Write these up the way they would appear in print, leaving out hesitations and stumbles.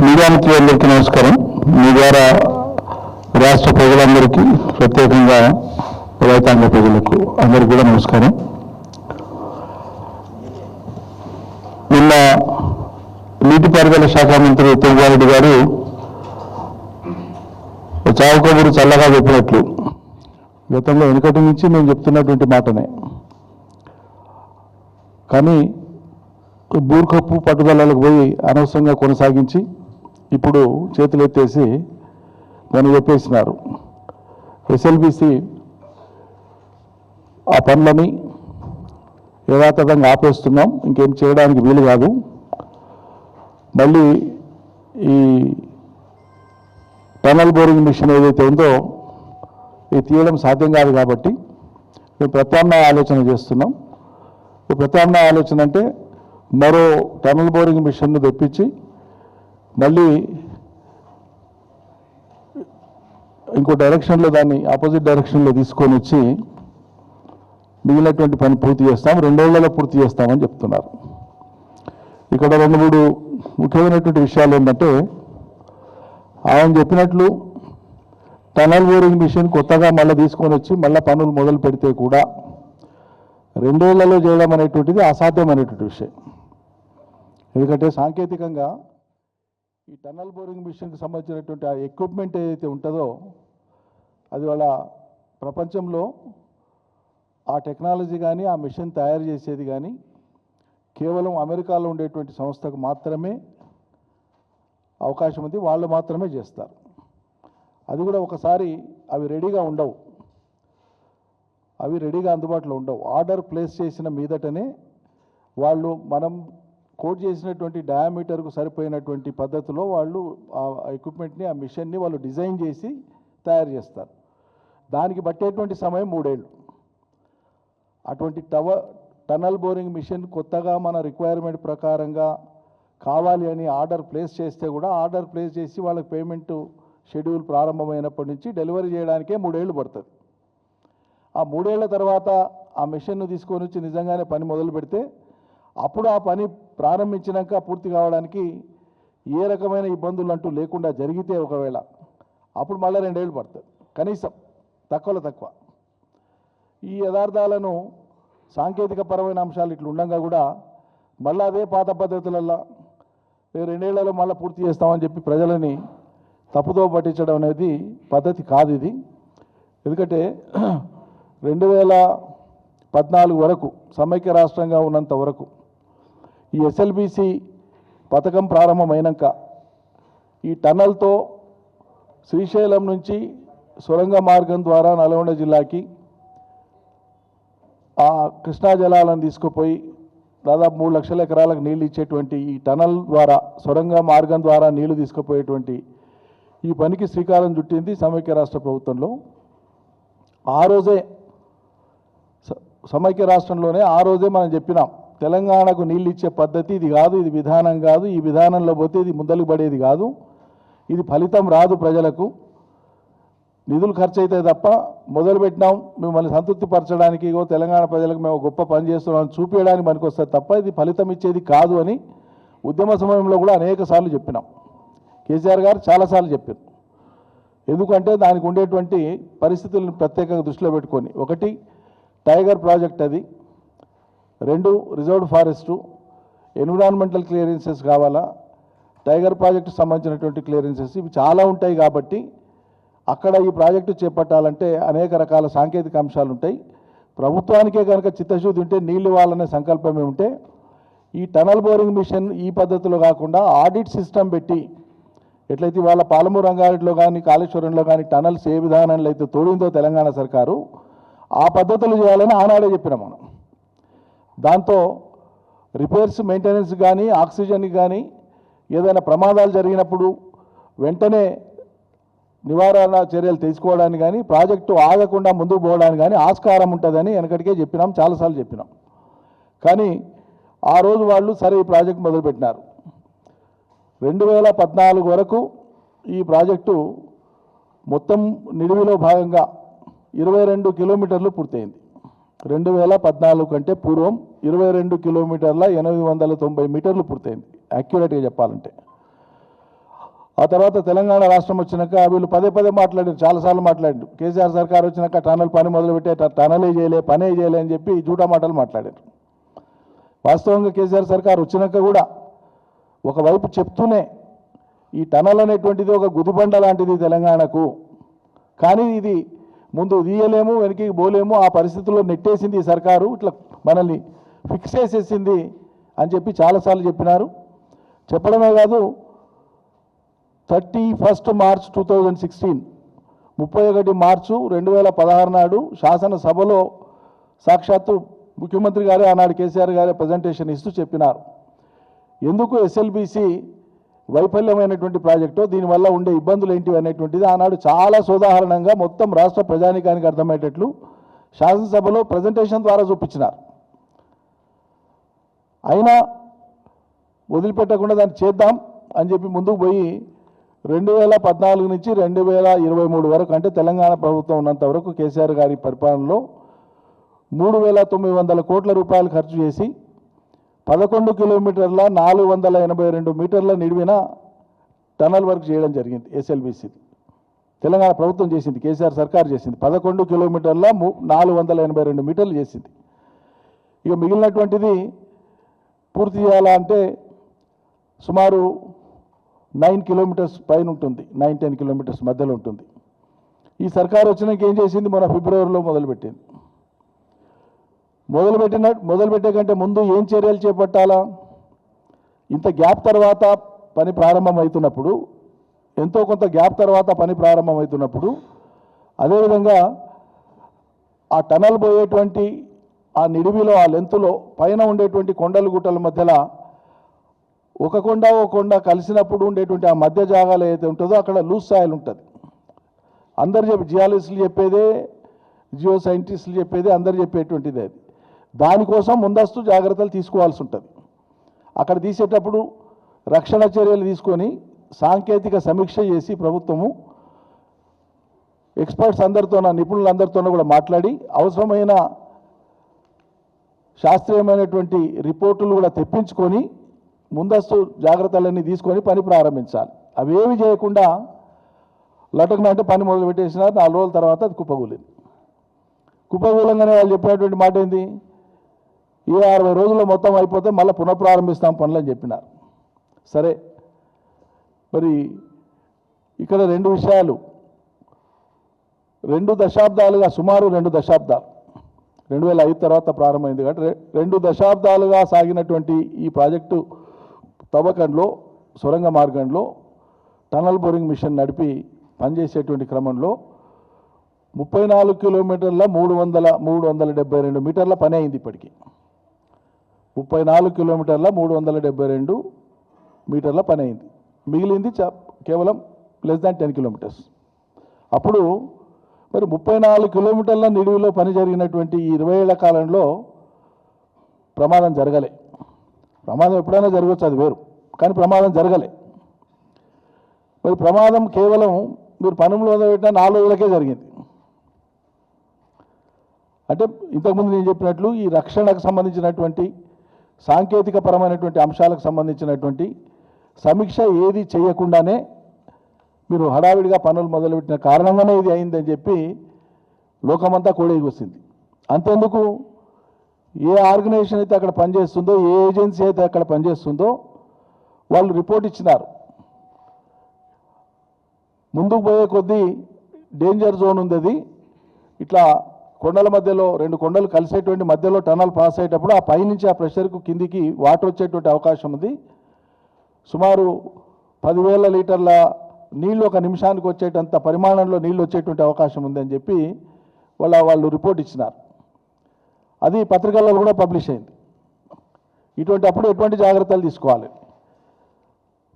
Media మిత్రులందరికీ నమస్కారం. మీ ద్వారా రాష్ట్ర ప్రజలందరికీ, ప్రత్యేకంగా రైతాంగ ప్రజలకు అందరికీ కూడా నమస్కారం. నిన్న నీటిపారుదల శాఖ మంత్రి తొంగారెడ్డి గారు చావు కబురు చల్లగా చెప్పినట్లు గతంలో వెనుకటి నుంచి మేము చెప్తున్నటువంటి మాటనే. కానీ బూర్కప్పు పట్టుదలకు పోయి అనవసరంగా కొనసాగించి ఇప్పుడు చేతులు ఎత్తేసి దాన్ని చెప్పేసినారు. ఎస్ఎల్బిసి ఆ పనులని యథాతథంగా ఆపేస్తున్నాం, ఇంకేం చేయడానికి వీలు కాదు. మళ్ళీ ఈ టనల్ బోరింగ్ మిషన్ ఏదైతే ఉందో ఇది తీయడం సాధ్యం కాదు కాబట్టి మేము ప్రత్యామ్నాయ ఆలోచన చేస్తున్నాం. ఈ ప్రత్యామ్నాయ ఆలోచన అంటే మరో టనల్ బోరింగ్ మిషన్ను తెప్పించి మళ్ళీ ఇంకో డైరెక్షన్లో దాన్ని ఆపోజిట్ డైరెక్షన్లో తీసుకొని వచ్చి మిగిలినటువంటి పని పూర్తి చేస్తాం, 2 రోజులలో పూర్తి చేస్తామని చెప్తున్నారు. ఇక్కడ 2-3 ముఖ్యమైనటువంటి విషయాలు ఏంటంటే, ఆయన చెప్పినట్లు టనల్ బోరింగ్ మిషన్ కొత్తగా మళ్ళీ తీసుకొని వచ్చి మళ్ళీ పనులు మొదలు పెడితే కూడా 2 రోజులలో చేయడం అనేటువంటిది అసాధ్యమైనటువంటి విషయం. ఎందుకంటే సాంకేతికంగా ఈ టనల్ బోరింగ్ మిషన్కి సంబంధించినటువంటి ఆ ఎక్విప్మెంట్ ఏదైతే ఉంటుందో అది వాళ్ళ ప్రపంచంలో ఆ టెక్నాలజీ కానీ ఆ మిషన్ తయారు చేసేది కానీ కేవలం అమెరికాలో ఉండేటువంటి సంస్థకు మాత్రమే అవకాశం ఉంది, వాళ్ళు మాత్రమే చేస్తారు. అది కూడా ఒకసారి అవి రెడీగా ఉండవు, అవి రెడీగా అందుబాటులో ఉండవు. ఆర్డర్ ప్లేస్ చేసిన మీదటనే వాళ్ళు మనం కోడ్ చేసినటువంటి డయామీటర్కు సరిపోయినటువంటి పద్ధతిలో వాళ్ళు ఆ ఎక్విప్మెంట్ని, ఆ మిషన్ని వాళ్ళు డిజైన్ చేసి తయారు చేస్తారు. దానికి పట్టేటువంటి సమయం 3 ఏళ్ళు. అటువంటి టనల్ బోరింగ్ మిషన్ కొత్తగా మన రిక్వైర్మెంట్ ప్రకారంగా కావాలి అని ఆర్డర్ ప్లేస్ చేస్తే కూడా ఆర్డర్ ప్లేస్ చేసి వాళ్ళకి పేమెంట్ షెడ్యూల్ ప్రారంభమైనప్పటి నుంచి డెలివరీ చేయడానికే 3 ఏళ్ళు పడుతుంది. ఆ 3 ఏళ్ల తర్వాత ఆ మిషన్ను తీసుకొని వచ్చి నిజంగానే పని మొదలు పెడితే అప్పుడు ఆ పని ప్రారంభించినాక పూర్తి కావడానికి ఏ రకమైన ఇబ్బందులు అంటూ లేకుండా జరిగితే ఒకవేళ అప్పుడు మళ్ళీ 2 ఏళ్ళు పడుతుంది కనీసం, తక్కువలో తక్కువ. ఈ యథార్థాలను సాంకేతిక పరమైన అంశాలు ఇట్లా ఉండగా కూడా మళ్ళీ అదే పాత పద్ధతులలో 2 ఏళ్లలో మళ్ళీ పూర్తి చేస్తామని చెప్పి ప్రజలని తప్పుదో పట్టించడం అనేది పద్ధతి కాదు ఇది. ఎందుకంటే 2014 వరకు సమైక్య రాష్ట్రంగా ఉన్నంత వరకు ఈ ఎస్ఎల్బిసి పథకం ప్రారంభమైనాక ఈ టనల్తో శ్రీశైలం నుంచి సొరంగ మార్గం ద్వారా నల్గొండ జిల్లాకి ఆ కృష్ణా జలాలను తీసుకుపోయి దాదాపు 3 లక్షల ఎకరాలకు నీళ్ళు ఇచ్చేటువంటి ఈ టనల్ ద్వారా, సొరంగ మార్గం ద్వారా నీళ్లు తీసుకుపోయేటువంటి ఈ పనికి శ్రీకారం చుట్టింది సమైక్య రాష్ట్ర ప్రభుత్వంలో. ఆ రోజే సమైక్య రాష్ట్రంలోనే ఆ రోజే మనం చెప్పినాం, తెలంగాణకు నీళ్ళు ఇచ్చే పద్ధతి ఇది కాదు, ఇది విధానం కాదు, ఈ విధానంలో పోతే ఇది ముందలకు పడేది కాదు, ఇది ఫలితం రాదు, ప్రజలకు నిధులు ఖర్చు అయితే తప్ప మొదలుపెట్టినాం మిమ్మల్ని సంతృప్తిపరచడానికి, తెలంగాణ ప్రజలకు మేము గొప్ప పని చేస్తున్నాం చూపించడానికి పనికొస్తుంది తప్ప ఇది ఫలితం ఇచ్చేది కాదు అని ఉద్యమ సమయంలో కూడా అనేక సార్లు చెప్పినాం. కేసీఆర్ గారు చాలాసార్లు చెప్పారు. ఎందుకంటే దానికి ఉండేటువంటి పరిస్థితులను ప్రత్యేకంగా దృష్టిలో పెట్టుకొని, 1 టైగర్ ప్రాజెక్ట్, అది 2 రిజర్వ్డ్ ఫారెస్టు, ఎన్విరాన్మెంటల్ క్లియరెన్సెస్ కావాలా, టైగర్ ప్రాజెక్టు సంబంధించినటువంటి క్లియరెన్సెస్ ఇవి చాలా ఉంటాయి. కాబట్టి అక్కడ ఈ ప్రాజెక్టు చేపట్టాలంటే అనేక రకాల సాంకేతిక అంశాలు ఉంటాయి. ప్రభుత్వానికే కనుక చిత్తశుద్ధి ఉంటే, నీళ్ళు ఇవ్వాలనే సంకల్పమే ఉంటే ఈ టనల్ బోరింగ్ మిషన్ ఈ పద్ధతిలో కాకుండా ఆడిట్ సిస్టమ్ పెట్టి, ఎట్లయితే వాళ్ళ పాలమూరు రంగారెడ్డిలో కానీ కాళేశ్వరంలో కానీ టనల్స్ ఏ విధానంలో అయితే తోడిందో తెలంగాణ సర్కారు, ఆ పద్ధతులు చేయాలని ఆనాడే చెప్పినాం మనం. దాంతో రిపేర్స్, మెయింటెనెన్స్ కానీ, ఆక్సిజన్కి కానీ ఏదైనా ప్రమాదాలు జరిగినప్పుడు వెంటనే నివారణ చర్యలు తీసుకోవడానికి కానీ, ప్రాజెక్టు ఆగకుండా ముందుకు పోవడానికి కానీ ఆస్కారం ఉంటుందని వెనకటికే చెప్పినాం, చాలాసార్లు చెప్పినాం. కానీ ఆ రోజు వాళ్ళు సరే ఈ ప్రాజెక్టు మొదలుపెట్టినారు. 2014 వరకు ఈ ప్రాజెక్టు మొత్తం నిడివిలో భాగంగా 22 కిలోమీటర్లు పూర్తయింది. 2014 కంటే పూర్వం 22 కిలోమీటర్ల 890 మీటర్లు పూర్తయింది యాక్యురేట్గా చెప్పాలంటే. ఆ తర్వాత తెలంగాణ రాష్ట్రం వచ్చినాక వీళ్ళు పదే పదే మాట్లాడారు, చాలాసార్లు మాట్లాడారు. కేసీఆర్ సర్కార్ వచ్చినాక టనల్ పని మొదలుపెట్టే టనలే చేయలే, పనే చేయలే అని చెప్పి జూటా మాటలు మాట్లాడారు. వాస్తవంగా కేసీఆర్ సర్కార్ వచ్చినాక కూడా ఒకవైపు చెప్తూనే ఈ టనల్ అనేటువంటిది ఒక గుదిబండ లాంటిది తెలంగాణకు, కానీ ఇది ముందు తీయలేము, వెనక్కి పోలేము, ఆ పరిస్థితుల్లో నెట్టేసింది ఈ సర్కారు, ఇట్లా మనల్ని ఫిక్స్ చేసేసింది అని చెప్పి చాలాసార్లు చెప్పినారు. చెప్పడమే కాదు, 31 మార్చ్ 2016 31 మార్చు 2016 నాడు శాసనసభలో సాక్షాత్తు ముఖ్యమంత్రి గారే ఆనాడు కేసీఆర్ గారే ప్రజెంటేషన్ ఇస్తూ చెప్పినారు ఎందుకు ఎస్ఎల్బీసీ వైఫల్యమైనటువంటి ప్రాజెక్టు, దీనివల్ల ఉండే ఇబ్బందులు ఏంటివి అనేటువంటిది ఆనాడు చాలా సోదాహరణంగా మొత్తం రాష్ట్ర ప్రజానికానికి అర్థమయ్యేటట్లు శాసనసభలో ప్రజెంటేషన్ ద్వారా చూపించినారు. అయినా వదిలిపెట్టకుండా దాన్ని చేద్దాం అని చెప్పి ముందుకు పోయి 2014 నుంచి 2023 వరకు, అంటే తెలంగాణ ప్రభుత్వం ఉన్నంత వరకు కేసీఆర్ గారి పరిపాలనలో 3,900 కోట్ల రూపాయలు ఖర్చు చేసి 11 కిలోమీటర్ల 482 మీటర్ల నిడివిన టనల్ వర్క్ చేయడం జరిగింది. ఎస్ఎల్బీసీ తెలంగాణ ప్రభుత్వం చేసింది, కేసీఆర్ సర్కార్ చేసింది. 11 కిలోమీటర్ల 482 మీటర్లు చేసింది. ఇక మిగిలినటువంటిది పూర్తి చేయాలంటే సుమారు 9 కిలోమీటర్స్ పైన ఉంటుంది, 9-10 కిలోమీటర్స్ మధ్యలో ఉంటుంది. ఈ సర్కార్ వచ్చినాక ఏం చేసింది, మన ఫిబ్రవరిలో మొదలుపెట్టింది. మొదలుపెట్టే కంటే ముందు ఏం చర్యలు చేపట్టాలా, ఇంత గ్యాప్ తర్వాత పని ప్రారంభమవుతున్నప్పుడు, ఎంతో కొంత గ్యాప్ తర్వాత పని ప్రారంభమవుతున్నప్పుడు, అదేవిధంగా ఆ టనల్ పోయేటువంటి ఆ నిడివిలో, ఆ లెంతులో పైన ఉండేటువంటి కొండలు గుట్టల మధ్యలో ఒక కొండ కలిసినప్పుడు ఉండేటువంటి ఆ మధ్య జాగాలు ఏదైతే ఉంటుందో అక్కడ లూజ్ సాయిల్ ఉంటుంది. అందరు జియాలజిస్టులు చెప్పేదే, జియో సైంటిస్టులు చెప్పేదే, అందరు చెప్పేటువంటిది అది. దానికోసం ముందస్తు జాగ్రత్తలు తీసుకోవాల్సి ఉంటుంది. అక్కడ తీసేటప్పుడు రక్షణ చర్యలు తీసుకొని సాంకేతిక సమీక్ష చేసి ప్రభుత్వము ఎక్స్పర్ట్స్ అందరితోన, నిపుణులందరితోనూ కూడా మాట్లాడి అవసరమైన శాస్త్రీయమైనటువంటి రిపోర్టులు కూడా తెప్పించుకొని ముందస్తు జాగ్రత్తలన్నీ తీసుకొని పని ప్రారంభించాలి. అవేవి చేయకుండా లటకున అంటే పని మొదలుపెట్టేసినారు. 4 రోజుల తర్వాత అది కుప్పకూలింది. కుప్పకూలంగానే వాళ్ళు చెప్పినటువంటి మాట ఏంది, ఈ 60 రోజుల్లో మొత్తం అయిపోతే మళ్ళీ పునఃప్రారంభిస్తాం పనులు అని చెప్పినారు. సరే, మరి ఇక్కడ 2 విషయాలు, 2 దశాబ్దాలుగా, సుమారు 2 దశాబ్దాలు, 2005 తర్వాత ప్రారంభమైంది కాబట్టి 2 దశాబ్దాలుగా సాగినటువంటి ఈ ప్రాజెక్టు తవ్వకంలో, సొరంగ మార్గంలో టనల్ బోరింగ్ మిషన్ నడిపి పనిచేసేటువంటి క్రమంలో 34 కిలోమీటర్ల 372 మీటర్ల పని అయింది. ఇప్పటికీ 34 కిలోమీటర్ల 372 మీటర్ల పని అయింది. మిగిలింది కేవలం <10 కిలోమీటర్స్. అప్పుడు మరి 34 కిలోమీటర్ల నిడివిలో పని జరిగినటువంటి ఈ 20 ఏళ్ల కాలంలో ప్రమాదం జరగలే. ప్రమాదం ఎప్పుడైనా జరగవచ్చు, అది వేరు, కానీ ప్రమాదం జరగలే. మరి ప్రమాదం కేవలం మీరు పనులు పెట్టిన 4 రోజులకే జరిగింది. అంటే ఇంతకుముందు నేను చెప్పినట్లు ఈ రక్షణకు సంబంధించినటువంటి సాంకేతిక పరమైనటువంటి అంశాలకు సంబంధించినటువంటి సమీక్ష ఏది చేయకుండానే మీరు హడావిడిగా పనులు మొదలుపెట్టిన కారణంగానే ఇది అయిందని చెప్పి లోకమంతా కోడేకొచ్చింది. అంతేందుకు, ఏ ఆర్గనైజేషన్ అయితే అక్కడ పనిచేస్తుందో, ఏ ఏజెన్సీ అయితే అక్కడ పనిచేస్తుందో వాళ్ళు రిపోర్ట్ ఇచ్చినారు. ముందుకు పోయే కొద్దీ డేంజర్ జోన్ ఉంది, అది ఇట్లా కొండల మధ్యలో 2 కొండలు కలిసేటువంటి మధ్యలో టనల్ పాస్ అయ్యేటప్పుడు ఆ పైనుంచి ఆ ప్రెషర్కు కిందికి వాటర్ వచ్చేటువంటి అవకాశం ఉంది. సుమారు 10,000 లీటర్ల నీళ్ళు ఒక నిమిషానికి వచ్చేటంత పరిమాణంలో నీళ్ళు వచ్చేటువంటి అవకాశం ఉందని చెప్పి వాళ్ళు రిపోర్ట్ ఇచ్చినారు. అది పత్రికల్లో కూడా పబ్లిష్ అయింది. అప్పుడు ఎటువంటి జాగ్రత్తలు తీసుకోవాలి,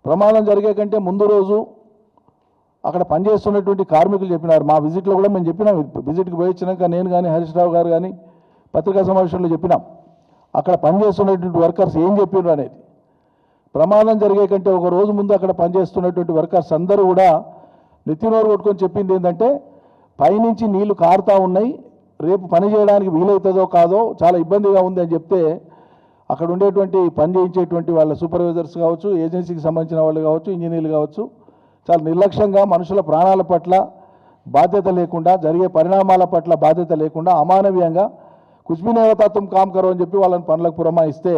ప్రమాదం జరిగే కంటే ముందు రోజు అక్కడ పనిచేస్తున్నటువంటి కార్మికులు చెప్పినారు. మా విజిట్లో కూడా మేము చెప్పినాం, విజిట్కి పోయి వచ్చినాక నేను కానీ హరీష్ రావు గారు కానీ పత్రికా సమావేశంలో చెప్పినాం, అక్కడ పనిచేస్తున్నటువంటి వర్కర్స్ ఏం చెప్పారు అనేది. ప్రమాదం జరిగే కంటే ఒక రోజు ముందు అక్కడ పనిచేస్తున్నటువంటి వర్కర్స్ అందరూ కూడా నెత్తినోరు కొట్టుకొని చెప్పింది ఏంటంటే, పైనుంచి నీళ్లు కారుతూ ఉన్నాయి, రేపు పని చేయడానికి వీలవుతుందో కాదో చాలా ఇబ్బందిగా ఉంది అని చెప్తే, అక్కడ ఉండేటువంటి పని చేయించేటువంటి వాళ్ళ సూపర్వైజర్స్ కావచ్చు, ఏజెన్సీకి సంబంధించిన వాళ్ళు కావచ్చు, ఇంజనీర్లు కావచ్చు, చాలా నిర్లక్ష్యంగా మనుషుల ప్రాణాల పట్ల బాధ్యత లేకుండా, జరిగే పరిణామాల పట్ల బాధ్యత లేకుండా అమానవీయంగా కుచ్బినేవతత్వం కామ్ కరో అని చెప్పి వాళ్ళని పనులకు పురమాయిస్తే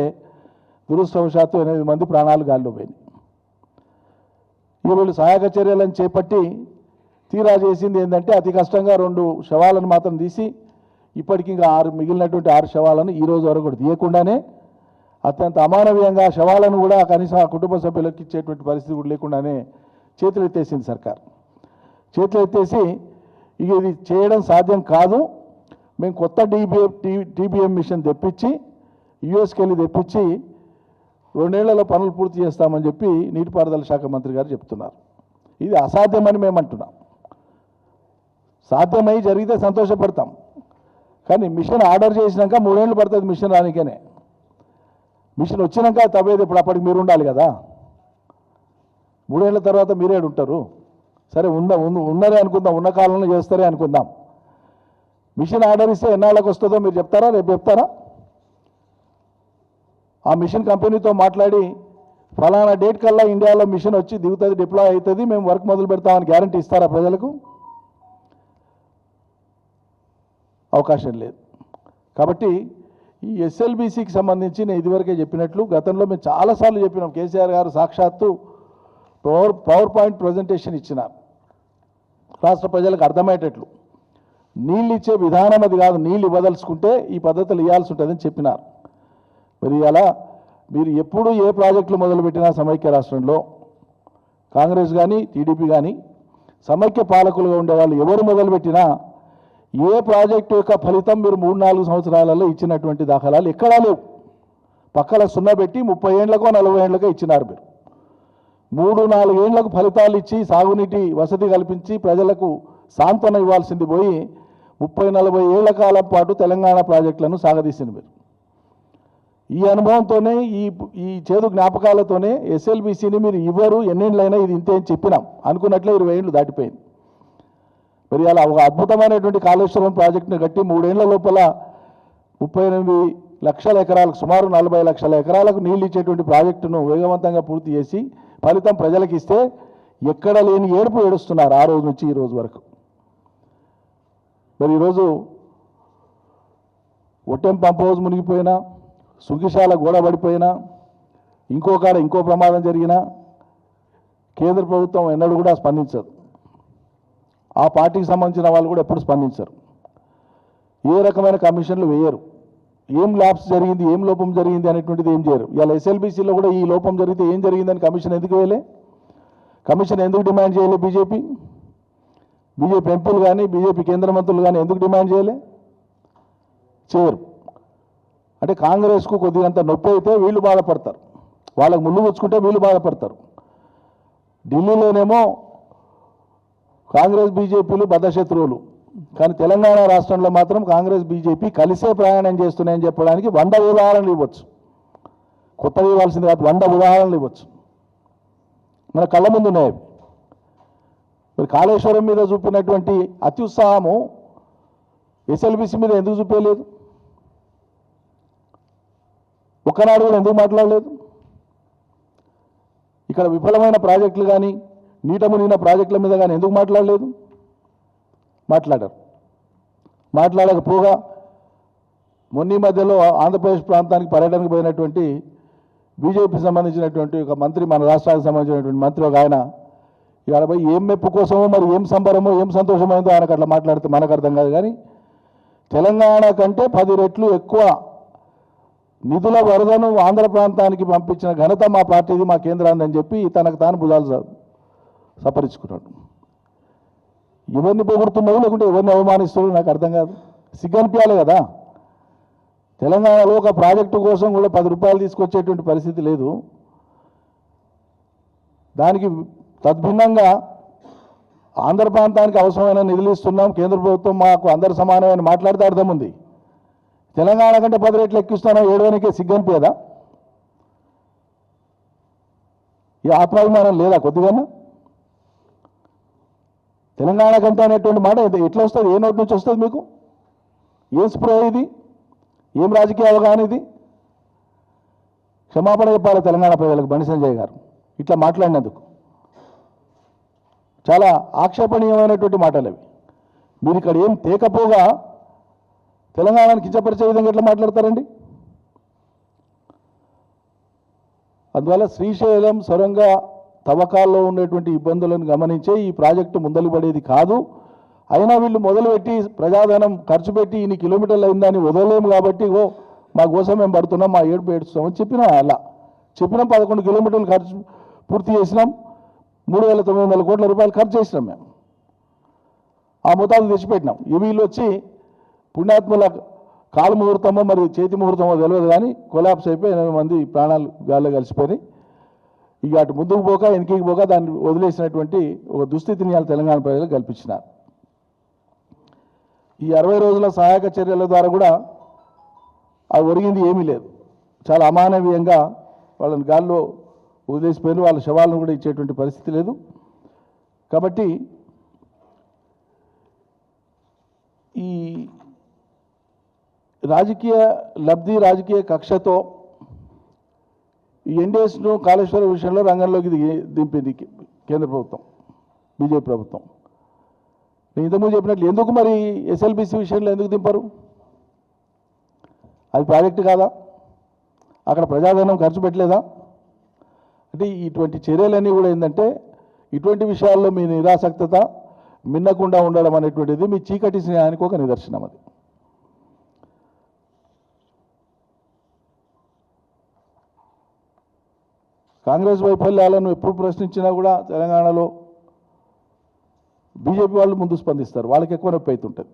దురదృష్టవశాత్తు 8 మంది ప్రాణాలు గాల్లో పోయినాయి. వీళ్ళు సహాయక చర్యలను చేపట్టి తీరా చేసింది ఏంటంటే అతి కష్టంగా 2 శవాలను మాత్రం తీసి ఇప్పటికి ఇంకా మిగిలినటువంటి 6 శవాలను ఈ రోజు వరకు కూడా తీయకుండానే అత్యంత అమానవీయంగా శవాలను కూడా కనీసం ఆ కుటుంబ సభ్యులకు ఇచ్చేటువంటి పరిస్థితి కూడా లేకుండానే చేతులు ఎత్తేసింది సర్కార్. చేతులు ఎత్తేసి ఇక ఇది చేయడం సాధ్యం కాదు, మేము కొత్త టీబీఎం మిషన్ తెప్పించి యూఎస్కి వెళ్ళి తెప్పించి 2 ఏళ్లలో పనులు పూర్తి చేస్తామని చెప్పి నీటిపారుదల శాఖ మంత్రి గారు చెప్తున్నారు. ఇది అసాధ్యమని మేము అంటున్నాం. సాధ్యమై జరిగితే సంతోషపడతాం, కానీ మిషన్ ఆర్డర్ చేసినాక 3 ఏళ్ళు పడుతుంది మిషన్ రానికేనే. మిషన్ వచ్చినాక తవ్వేది ఇప్పుడు అప్పటికి మీరు ఉండాలి కదా. 3 ఏళ్ల తర్వాత మీరేడు ఉంటారు. సరే ఉన్నదే అనుకుందాం, ఉన్న కాలంలో చేస్తారే అనుకుందాం. మిషన్ ఆర్డర్ ఇస్తే ఎన్నాళ్ళకి వస్తుందో మీరు చెప్తారా? రేపు చెప్తారా? ఆ మిషన్ కంపెనీతో మాట్లాడి ఫలానా డేట్ కల్లా ఇండియాలో మిషన్ వచ్చి దిగుతుంది, డిప్లాయ్ అవుతుంది, మేము వర్క్ మొదలు పెడతామని గ్యారంటీ ఇస్తారా ప్రజలకు? అవకాశం లేదు. కాబట్టి ఈ ఎస్ఎల్బీసీకి సంబంధించి నేను ఇదివరకే చెప్పినట్లు గతంలో మేము చాలాసార్లు చెప్పినాం. కేసీఆర్ గారు సాక్షాత్తు పవర్ పాయింట్ ప్రజెంటేషన్ ఇచ్చినారు రాష్ట్ర ప్రజలకు అర్థమయ్యేటట్లు. నీళ్ళు ఇచ్చే విధానం అది కాదు, నీళ్ళు ఇవ్వదలుచుకుంటే ఈ పద్ధతులు ఇవ్వాల్సి ఉంటుందని చెప్పినారు. మరి అలా మీరు ఎప్పుడు ఏ ప్రాజెక్టులు మొదలుపెట్టినా సమైక్య రాష్ట్రంలో కాంగ్రెస్ కానీ టీడీపీ కానీ సమైక్య పాలకులుగా ఉండేవాళ్ళు ఎవరు మొదలుపెట్టినా ఏ ప్రాజెక్టు యొక్క ఫలితం మీరు 3-4 సంవత్సరాలలో ఇచ్చినటువంటి దాఖలాలు ఎక్కడా లేవు. పక్కల సున్నా పెట్టి 30 ఏళ్లకో 40 ఏళ్లకో ఇచ్చినారు. మీరు 3-4 ఏళ్లకు ఫలితాలు ఇచ్చి సాగునీటి వసతి కల్పించి ప్రజలకు సాంత్వన ఇవ్వాల్సింది పోయి 30-40 ఏళ్ల కాలం పాటు తెలంగాణ ప్రాజెక్టులను సాగదీసింది మీరు. ఈ అనుభవంతోనే ఈ చేదు జ్ఞాపకాలతోనే ఎస్ఎల్బీసీని మీరు ఇవ్వరు, ఎన్నేళ్ళైనా ఇది ఇంతే అని చెప్పినాం. అనుకున్నట్లే 20 ఏళ్ళు దాటిపోయింది. మరి అలా ఒక అద్భుతమైనటువంటి కాళేశ్వరం ప్రాజెక్టును కట్టి 3 ఏళ్ల లోపల 38 లక్షల ఎకరాలకు సుమారు 40 లక్షల ఎకరాలకు నీళ్ళు ఇచ్చేటువంటి ప్రాజెక్టును వేగవంతంగా పూర్తి చేసి ఫలితం ప్రజలకు ఇస్తే ఎక్కడ లేని ఏడుపు ఏడుస్తున్నారు ఆ రోజు నుంచి ఈ రోజు వరకు. మరి ఈరోజు ఒట్టెం పంప్ హౌస్ మునిగిపోయినా, సుంకిశాల గోడ పడిపోయినా, ఇంకో ప్రమాదం జరిగినా కేంద్ర ప్రభుత్వం ఎన్నడూ కూడా స్పందించదు. ఆ పార్టీకి సంబంధించిన వాళ్ళు కూడా ఎప్పుడు స్పందించరు. ఏ రకమైన కమిషన్లు వేయరు. ఏం ల్యాబ్స్ జరిగింది, ఏం లోపం జరిగింది అనేటువంటిది ఏం చేయరు. ఇవాళ ఎస్ఎల్బీసీలో కూడా ఈ లోపం జరిగితే ఏం జరిగిందని కమిషన్ ఎందుకు వేయలే? కమిషన్ ఎందుకు డిమాండ్ చేయలే? బీజేపీ ఎంపీలు కానీ బీజేపీ కేంద్ర మంత్రులు కానీ ఎందుకు డిమాండ్ చేయలే? చేయరు. అంటే కాంగ్రెస్కు కొద్దిగంత నొప్పి అయితే వీళ్ళు బాధపడతారు, వాళ్ళకు ముళ్ళు వచ్చుకుంటే వీళ్ళు బాధపడతారు. ఢిల్లీలోనేమో కాంగ్రెస్ బీజేపీలు బద్ధశత్రువులు, కానీ తెలంగాణ రాష్ట్రంలో మాత్రం కాంగ్రెస్ బీజేపీ కలిసే ప్రయాణం చేస్తున్నాయని చెప్పడానికి 100 ఉదాహరణలు ఇవ్వచ్చు. కొత్తగా ఇవ్వాల్సింది కాదు, 100 ఉదాహరణలు ఇవ్వచ్చు. మన కళ్ళ ముందు ఉన్నాయి. మరి కాళేశ్వరం మీద చూపినటువంటి అత్యుత్సాహము ఎస్ఎల్బీసీ మీద ఎందుకు చూపించలేదు? ఒక్కనాడు కూడా ఎందుకు మాట్లాడలేదు? ఇక్కడ విఫలమైన ప్రాజెక్టులు కానీ నీట మునిగిన ప్రాజెక్టుల మీద కానీ ఎందుకు మాట్లాడలేదు? మాట్లాడకపోగా మొన్న మధ్యలో ఆంధ్రప్రదేశ్ ప్రాంతానికి పర్యటనకు పోయినటువంటి బీజేపీకి సంబంధించినటువంటి ఒక మంత్రి, మన రాష్ట్రానికి సంబంధించినటువంటి మంత్రి ఒక ఆయన ఇవాళ పోయి ఏం మెప్పు కోసమో మరి ఏం సంబరమో ఏం సంతోషమైందో ఆయనకు అట్లా మాట్లాడితే మనకు అర్థం కాదు. కానీ తెలంగాణ కంటే 10 రెట్లు ఎక్కువ నిధుల వరదను ఆంధ్ర ప్రాంతానికి పంపించిన ఘనత మా పార్టీది, మా కేంద్రాన్ని అని చెప్పి తనకు తాను భుజాలు సపరించుకున్నాడు. ఎవరిని పొగుడుతున్నావు లేకుంటే ఎవరిని అవమానిస్తున్నావు నాకు అర్థం కాదు. సిగ్గనిపించాలి కదా. తెలంగాణలో ఒక ప్రాజెక్టు కోసం కూడా 10 రూపాయలు తీసుకొచ్చేటువంటి పరిస్థితి లేదు. దానికి తద్భిన్నంగా ఆంధ్ర ప్రాంతానికి అవసరమైన నిధులు ఇస్తున్నాం, కేంద్ర ప్రభుత్వం మాకు అందరు సమానమైన మాట్లాడితే అర్థం ఉంది. తెలంగాణ కంటే 10 రెట్లు ఎక్కిస్తున్నాం, ఏడవనికే సిగ్గనిపించదా? ఈ ఆత్మాభిమానం లేదా కొద్దిగానే? తెలంగాణ కంటే అనేటువంటి మాట ఎట్లా వస్తుంది? ఏ నోటి నుంచి వస్తుంది మీకు? ఏం స్ప్రో ఇది? ఏం రాజకీయ అవగాహన ఇది? క్షమాపణ చెప్పాలి తెలంగాణ ప్రజలకు బండి సంజయ్ గారు ఇట్లా మాట్లాడినందుకు. చాలా ఆక్షేపణీయమైనటువంటి మాటలు అవి. మీరు ఇక్కడ ఏం తేకపోగా తెలంగాణను కించపరిచే విధంగా ఎట్లా మాట్లాడతారండి? అందువల్ల శ్రీశైలం సొరంగ తవ్వకాల్లో ఉండేటువంటి ఇబ్బందులను గమనించే ఈ ప్రాజెక్టు ముందలు పడేది కాదు. అయినా వీళ్ళు మొదలుపెట్టి ప్రజాధనం ఖర్చు పెట్టి ఇన్ని కిలోమీటర్లు అయిందని వదలలేము కాబట్టి మా కోసం మేము పడుతున్నాం, మా ఏడుపు ఏడుస్తామని చెప్పినాం. అలా చెప్పినాం. 11 కిలోమీటర్లు ఖర్చు పూర్తి చేసినాం. 3,900 కోట్ల రూపాయలు ఖర్చు చేసినాం. మేము ఆ మొత్తాన్ని తెచ్చిపెట్టినాం. వీళ్ళు వచ్చి పుణ్యాత్ముల కాలు ముహూర్తమో మరి చేతి ముహూర్తమో తెలియదు కానీ కొలాప్స్ అయిపోయి 8 మంది ప్రాణాలు గాల్లో కలిసిపోయి ఇక అటు ముందుకు పోక వెనక్కి పోక దాన్ని వదిలేసినటువంటి ఒక దుస్థితిని ఇవాళ తెలంగాణ ప్రజలు కల్పించినారు. ఈ 60 రోజుల సహాయక చర్యల ద్వారా కూడా అది ఒరిగింది ఏమీ లేదు. చాలా అమానవీయంగా వాళ్ళని గాల్లో వదిలేసిపోయిన వాళ్ళ శవాలను కూడా ఇచ్చేటువంటి పరిస్థితి లేదు. కాబట్టి ఈ రాజకీయ లబ్ధి, రాజకీయ కక్షతో ఈ ఎన్డీఎస్ను కాళేశ్వరం విషయంలో రంగంలోకి దింపింది కేంద్ర ప్రభుత్వం, బీజేపీ ప్రభుత్వం. నేను ఇంతకుముందు చెప్పినట్లు ఎందుకు మరి ఎస్ఎల్బీసీ విషయంలో ఎందుకు దింపరు? అది ప్రాజెక్టు కాదా? అక్కడ ప్రజాధనం ఖర్చు పెట్టలేదా? అంటే ఇటువంటి చర్యలన్నీ కూడా ఏంటంటే ఇటువంటి విషయాల్లో మీ నిరాసక్తత, మిన్నకుండా ఉండడం అనేటువంటిది మీ చీకటి స్నేహానికి ఒక నిదర్శనం. అది కాంగ్రెస్ వైఫల్యాలను ఎప్పుడు ప్రశ్నించినా కూడా తెలంగాణలో బీజేపీ వాళ్ళు ముందు స్పందిస్తారు. వాళ్ళకి ఎక్కువ నొప్పి అవుతుంటుంది.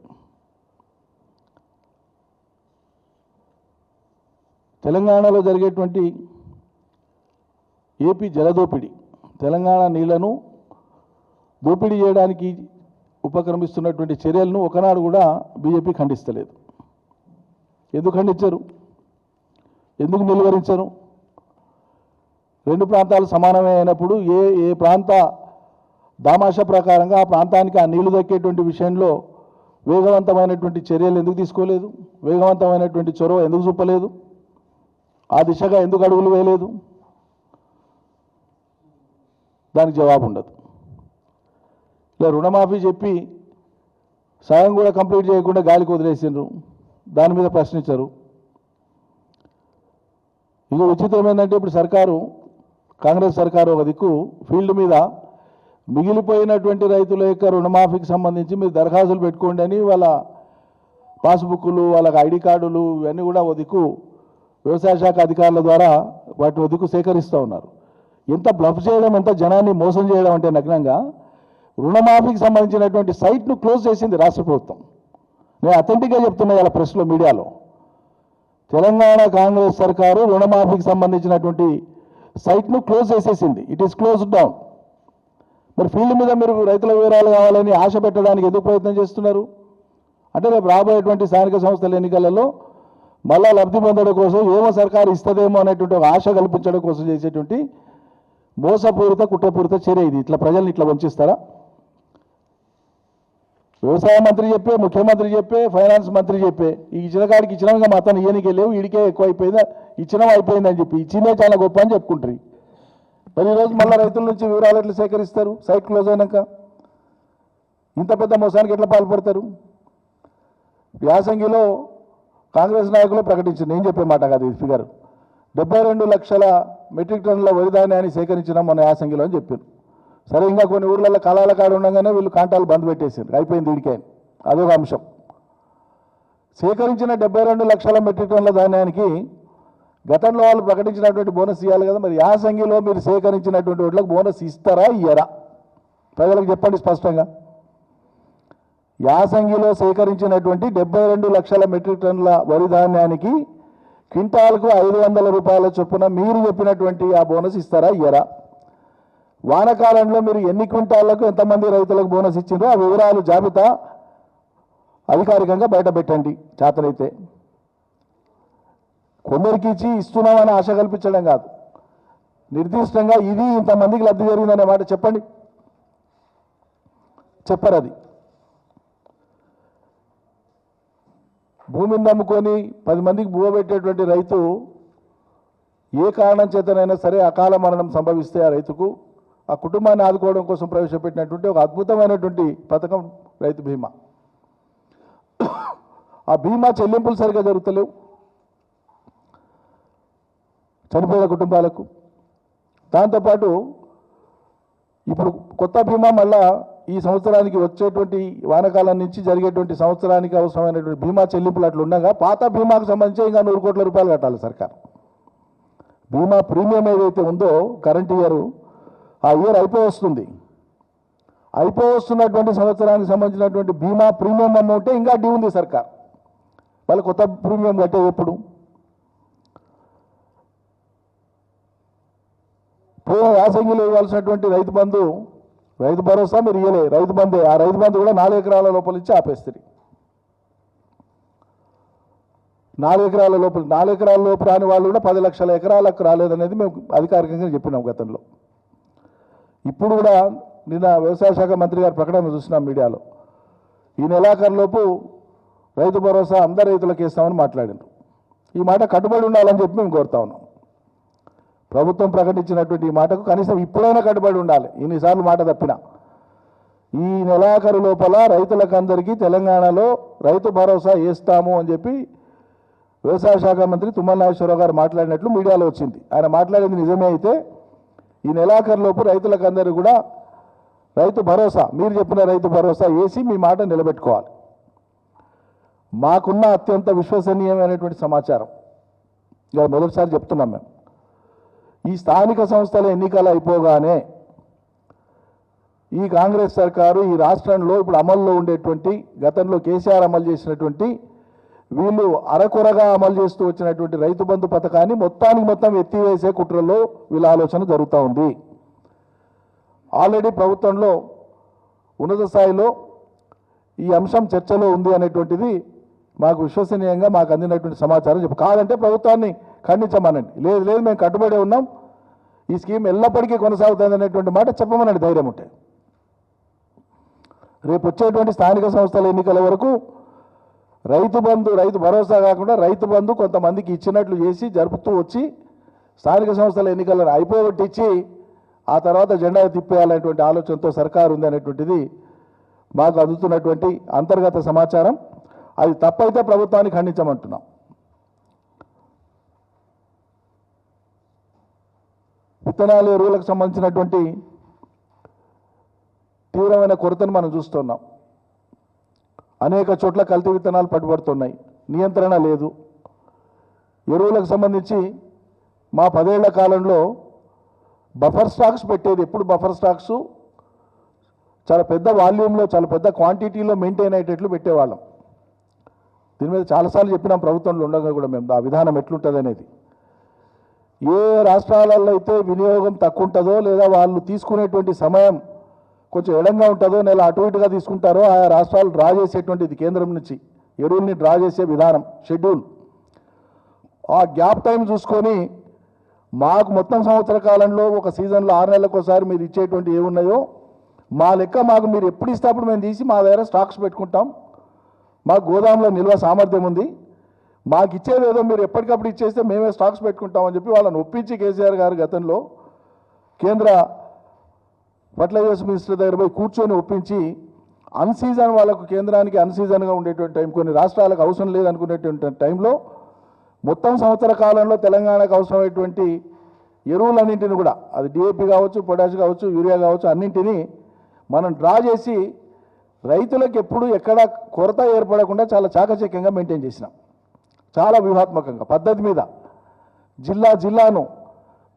తెలంగాణలో జరిగేటువంటి ఏపీ జలదోపిడీ, తెలంగాణ నీళ్లను దోపిడీ చేయడానికి ఉపక్రమిస్తున్నటువంటి చర్యలను ఒకనాడు కూడా బీజేపీ ఖండిస్తలేదు. ఎందుకు ఖండించరు? ఎందుకు నిలువరించరు? రెండు ప్రాంతాలు సమానమే అయినప్పుడు ఏ ప్రాంత దామాషా ప్రకారంగా ఆ ప్రాంతానికి ఆ నీళ్లు దక్కేటువంటి విషయంలో వేగవంతమైనటువంటి చర్యలు ఎందుకు తీసుకోలేదు? వేగవంతమైనటువంటి చొరవ ఎందుకు చూపలేదు? ఆ దిశగా ఎందుకు అడుగులు వేయలేదు? దానికి జవాబు ఉండదు. ఇలా రుణమాఫీ చెప్పి సగం కూడా కంప్లీట్ చేయకుండా గాలికి వదిలేసిండ్రు. దాని మీద ప్రశ్నించరు. ఇక ఉచితం ఏంటంటే ఇప్పుడు సర్కారు, కాంగ్రెస్ సర్కారు ఒక దిక్కు ఫీల్డ్ మీద మిగిలిపోయినటువంటి రైతుల యొక్క రుణమాఫీకి సంబంధించి మీరు దరఖాస్తులు పెట్టుకోండి అని వాళ్ళ పాస్బుక్లు, వాళ్ళకి ఐడి కార్డులు ఇవన్నీ కూడా ఓ దిక్కు వ్యవసాయ శాఖ అధికారుల ద్వారా వాటి ఓ దిక్కు సేకరిస్తూ ఉన్నారు. ఎంత బ్లఫ్ చేయడం, ఎంత జనాన్ని మోసం చేయడం అంటే నగ్నంగా రుణమాఫీకి సంబంధించినటువంటి సైట్ను క్లోజ్ చేసింది రాష్ట్ర ప్రభుత్వం. నేను అథెంటిక్గా చెప్తున్నా ఇలా ప్రెస్లో, మీడియాలో. తెలంగాణ కాంగ్రెస్ సర్కారు రుణమాఫీకి సంబంధించినటువంటి సైట్ను క్లోజ్ చేసేసింది. It is close down. మరి ఫీల్డ్ మీద మీరు రైతుల వివరాలు కావాలని ఆశ పెట్టడానికి ఎందుకు ప్రయత్నం చేస్తున్నారు? అంటే రేపు రాబోయేటువంటి స్థానిక సంస్థల ఎన్నికలలో మళ్ళా లబ్ధి పొందడం కోసం ఏమో సర్కారు ఇస్తుందేమో అనేటువంటి ఒక ఆశ కల్పించడం కోసం చేసేటువంటి మోసపూరిత, కుట్రపూరిత చర్య ఇది. ఇట్లా ప్రజల్ని ఇట్లా వంచిస్తారా? వ్యవసాయ మంత్రి చెప్పే, ముఖ్యమంత్రి చెప్పే, ఫైనాన్స్ మంత్రి చెప్పే ఈ ఇచ్చిన కాడికి ఇచ్చినాక మాత్రం ఇయ్యనికే లేవు, వీడికే ఎక్కువ అయిపోయిందా, ఇచ్చినా అయిపోయిందని చెప్పి ఇచ్చిందే చాలా గొప్ప అని చెప్పుకుంటారు. మరి ఈరోజు మళ్ళీ రైతుల నుంచి వివరాలు ఎట్లా సేకరిస్తారు? సైట్ క్లోజ్ అయినాక ఇంత పెద్ద మోసానికి ఎట్లా పాల్పడతారు? యాసంగిలో కాంగ్రెస్ నాయకులు ప్రకటించింది, నేను చెప్పే మాట కాదు ఈ ఫిగర్, 72 లక్షల మెట్రిక్ టన్నుల వరి ధాన్యాన్ని సేకరించినాం మన యాసంగిలో అని చెప్పారు. సరే, ఇంకా కొన్ని ఊర్లలో కళాల కాడ ఉండగానే వీళ్ళు కాంటాలు బంద్ పెట్టేసారు, అయిపోయింది వీడికే. అదొక అంశం. సేకరించిన 72 లక్షల మెట్రిక్ టన్నుల ధాన్యానికి గతంలో వాళ్ళు ప్రకటించినటువంటి బోనస్ ఇవ్వాలి కదా. మరి యాసంగిలో మీరు సేకరించినటువంటి వాటికి బోనస్ ఇస్తారా, ఇయ్యరా? ప్రజలకు చెప్పండి స్పష్టంగా. యాసంగిలో సేకరించినటువంటి 72 లక్షల మెట్రిక్ టన్నుల వరి ధాన్యానికి క్వింటాల్కు 500 రూపాయల చొప్పున మీరు చెప్పినటువంటి ఆ బోనస్ ఇస్తారా, ఇయ్యరా? వానకాలంలో మీరు ఎన్ని క్వింటాళ్లకు ఎంతమంది రైతులకు బోనస్ ఇచ్చిందో ఆ వివరాలు జాబితా అధికారికంగా బయట పెట్టండి చేతనైతే. కొందరికి ఇచ్చి ఇస్తున్నామని ఆశ కల్పించడం కాదు, నిర్దిష్టంగా ఇది ఇంతమందికి లబ్ధి జరిగిందనే మాట చెప్పండి. చెప్పరు. అది భూమిని నమ్ముకొని 10 మందికి భూమ పెట్టేటువంటి రైతు ఏ కారణం చేతనైనా సరే అకాల మరణం సంభవిస్తే ఆ రైతుకు ఆ కుటుంబాన్ని ఆదుకోవడం కోసం ప్రవేశపెట్టినటువంటి ఒక అద్భుతమైనటువంటి పథకం రైతు బీమా. ఆ బీమా చెల్లింపులు సరిగా జరుగుతలేవు చనిపోయిన కుటుంబాలకు. దాంతోపాటు ఇప్పుడు కొత్త బీమా మళ్ళా ఈ సంవత్సరానికి వచ్చేటువంటి వానాకాలం నుంచి జరిగేటువంటి సంవత్సరానికి అవసరమైనటువంటి బీమా చెల్లింపులు అట్లా ఉండగా పాత బీమాకు సంబంధించి ఇంకా 100 కోట్ల రూపాయలు కట్టాలి సర్కార్. బీమా ప్రీమియం ఏదైతే ఉందో కరెంట్ ఇయర్, ఆ ఇయర్ అయిపోవస్తుంది. అయిపోవస్తున్నటువంటి సంవత్సరానికి సంబంధించినటువంటి బీమా ప్రీమియం అమౌంటే ఇంకా డ్యూ ఉంది సర్కార్. వాళ్ళు కొత్త ప్రీమియం కట్టేది ఎప్పుడు? పోయిన యాసంగిలో ఇవ్వాల్సినటువంటి రైతు భరోసా మీరు ఇవ్వలే. రైతు బంధే, ఆ రైతు బంధు కూడా 4 ఎకరాల లోపల ఇచ్చి ఆపేస్తుంది. 4 ఎకరాల లోపల 4 ఎకరాల లోపు రాని వాళ్ళు కూడా 10 లక్షల ఎకరాలకు రాలేదనేది మేము అధికారికంగా చెప్పినాం గతంలో. ఇప్పుడు కూడా నిన్న వ్యవసాయ శాఖ మంత్రి గారి ప్రకటన చూసినాం మీడియాలో. ఈ నెలాఖరులోపు రైతు భరోసా అందరు రైతులకు ఇస్తామని మాట్లాడారు. ఈ మాట కట్టుబడి ఉండాలని చెప్పి మేము కోరుతా ఉన్నాం. ప్రభుత్వం ప్రకటించినటువంటి ఈ మాటకు కనీసం ఇప్పుడైనా కట్టుబడి ఉండాలి. ఇన్నిసార్లు మాట తప్పినా ఈ నెలాఖరు లోపల రైతులకందరికీ తెలంగాణలో రైతు భరోసా వేస్తాము అని చెప్పి వ్యవసాయ శాఖ మంత్రి తుమ్మల నాగేశ్వరరావు గారు మాట్లాడినట్లు మీడియాలో వచ్చింది. ఆయన మాట్లాడింది నిజమే అయితే ఈ నెలాఖరులోపు రైతులకందరూ కూడా రైతు భరోసా, మీరు చెప్పిన రైతు భరోసా వేసి మీ మాట నిలబెట్టుకోవాలి. మాకున్న అత్యంత విశ్వసనీయమైనటువంటి సమాచారం ఇక మొదటిసారి చెప్తున్నాం మేము. ఈ స్థానిక సంస్థల ఎన్నికలు అయిపోగానే ఈ కాంగ్రెస్ సర్కారు ఈ రాష్ట్రంలో ఇప్పుడు అమల్లో ఉండేటువంటి, గతంలో కేసీఆర్ అమలు చేసినటువంటి, వీళ్ళు అరకొరగా అమలు చేస్తూ వచ్చినటువంటి రైతు బంధు పథకాన్ని మొత్తం ఎత్తివేసే కుట్రలో వీళ్ళ ఆలోచన జరుగుతూ ఉంది. ఆల్రెడీ ప్రభుత్వంలో ఉన్నత స్థాయిలో ఈ అంశం చర్చలో ఉంది అనేటువంటిది మాకు విశ్వసనీయంగా మాకు అందినటువంటి సమాచారం. కాదంటే ప్రభుత్వాన్ని ఖండించమనండి. లేదు మేము కట్టుబడి ఉన్నాం, ఈ స్కీమ్ ఎల్లప్పటికీ కొనసాగుతుంది అనేటువంటి మాట చెప్పమనండి ధైర్యం ఉంటే. రేపు వచ్చేటువంటి స్థానిక సంస్థల ఎన్నికల వరకు రైతు భరోసా కాకుండా రైతు బంధు కొంతమందికి ఇచ్చినట్లు చేసి జరుపుతూ వచ్చి స్థానిక సంస్థల ఎన్నికలను అయిపోగొట్టించి ఆ తర్వాత జెండా తిప్పేయాలనేటువంటి ఆలోచనతో సర్కారు ఉంది అనేటువంటిది మాకు అందుతున్నటువంటి అంతర్గత సమాచారం. అది తప్పైతే ప్రభుత్వాన్ని ఖండించమంటున్నాం. విత్తనాలు ఎరువులకు సంబంధించినటువంటి తీవ్రమైన కొరతను మనం చూస్తున్నాం. అనేక చోట్ల కల్తీ విత్తనాలు పట్టుబడుతున్నాయి, నియంత్రణ లేదు. ఎరువులకు సంబంధించి మా 10 ఏళ్ల కాలంలో బఫర్ స్టాక్స్ పెట్టేది. ఎప్పుడు బఫర్ స్టాక్స్ చాలా పెద్ద వాల్యూమ్లో, చాలా పెద్ద క్వాంటిటీలో మెయింటైన్ అయ్యేటట్లు పెట్టేవాళ్ళం. దీని మీద చాలాసార్లు చెప్పినాం ప్రభుత్వంలో ఉండగా కూడా మేము ఆ విధానం ఎట్లుంటుంది అనేది. ఏ రాష్ట్రాలలో అయితే వినియోగం తక్కువ ఉంటుందో లేదా వాళ్ళు తీసుకునేటువంటి సమయం కొంచెం ఎడంగా ఉంటుందో, నెల అటు ఇటుగా తీసుకుంటారో ఆయా రాష్ట్రాలు డ్రా చేసేటువంటిది కేంద్రం నుంచి ఎరువుల్ని డ్రా చేసే విధానం, షెడ్యూల్. ఆ గ్యాప్ టైం చూసుకొని మాకు మొత్తం సంవత్సర కాలంలో ఒక సీజన్లో 6 నెలలకు ఒకసారి మీరు ఇచ్చేటువంటి ఏమున్నాయో మా లెక్క మాకు మీరు ఎప్పుడు ఇస్తే అప్పుడు మేము తీసి మా దగ్గర స్టాక్స్ పెట్టుకుంటాం. మాకు గోదాంలో నిల్వ సామర్థ్యం ఉంది, మాకు ఇచ్చేది ఏదో మీరు ఎప్పటికప్పుడు ఇచ్చేస్తే మేమే స్టాక్స్ పెట్టుకుంటామని చెప్పి వాళ్ళని ఒప్పించి కేసీఆర్ గారు గతంలో కేంద్ర ఫర్టిలైజర్స్ మినిస్టర్ దగ్గర పోయి కూర్చొని ఒప్పించి అన్సీజన్ వాళ్ళకు, కేంద్రానికి అన్సీజన్గా ఉండేటువంటి టైం, కొన్ని రాష్ట్రాలకు అవసరం లేదనుకునేటువంటి టైంలో మొత్తం సంవత్సర కాలంలో తెలంగాణకు అవసరమైనటువంటి ఎరువులన్నింటినీ కూడా, అది డిఏపి కావచ్చు, పొటాష్ కావచ్చు, యూరియా కావచ్చు, అన్నింటినీ మనం డ్రా చేసి రైతులకు ఎప్పుడు ఎక్కడ కొరత ఏర్పడకుండా చాలా చాకచక్యంగా మెయింటైన్ చేసినాం. చాలా వ్యూహాత్మకంగా పద్ధతి మీద జిల్లాను,